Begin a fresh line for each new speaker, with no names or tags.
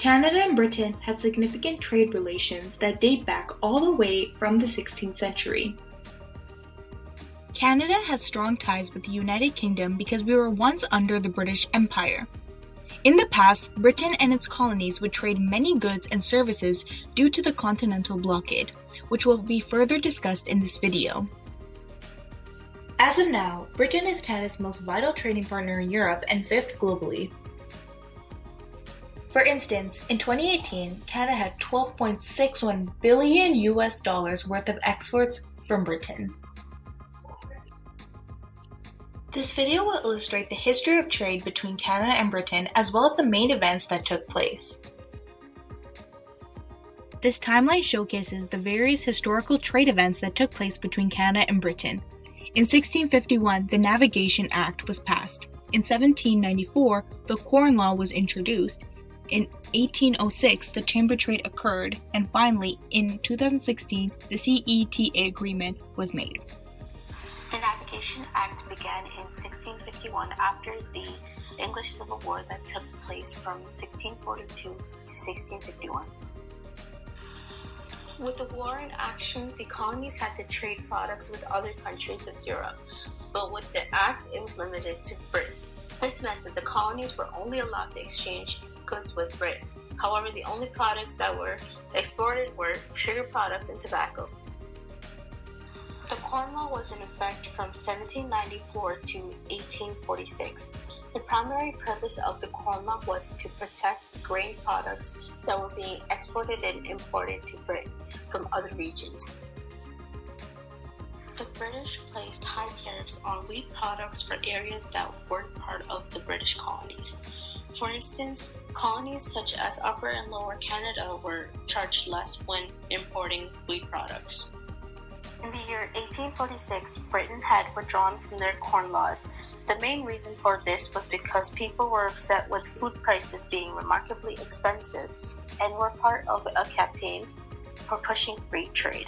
Canada and Britain had significant trade relations that date back all the way from the 16th century. Canada has strong ties with the United Kingdom because we were once under the British Empire. In the past, Britain and its colonies would trade many goods and services due to the continental blockade, which will be further discussed in this video. As of now, Britain is Canada's most vital trading partner in Europe and fifth globally. For instance, in 2018, Canada had $12.61 billion worth of exports from Britain. This video will illustrate the history of trade between Canada and Britain as well as the main events that took place. This timeline showcases the various historical trade events that took place between Canada and Britain. In 1651, the Navigation Act was passed. In 1794, the Corn Law was introduced. In 1806, the Chamber Trade occurred, and finally, in 2016, the CETA agreement was made.
The Navigation Act began in 1651 after the English Civil War that took place from 1642 to 1651. With the war in action, the colonies had to trade products with other countries of Europe, but with the act, it was limited to Britain. This meant that the colonies were only allowed to exchange goods with Britain. However, the only products that were exported were sugar products and tobacco. The Corn Law was in effect from 1794 to 1846. The primary purpose of the Corn Law was to protect grain products that were being exported and imported to Britain from other regions. The British placed high tariffs on wheat products for areas that weren't part of the British colonies. For instance, colonies such as Upper and Lower Canada were charged less when importing wheat products. In the year 1846, Britain had withdrawn from their corn laws. The main reason for this was because people were upset with food prices being remarkably expensive and were part of a campaign for pushing free trade.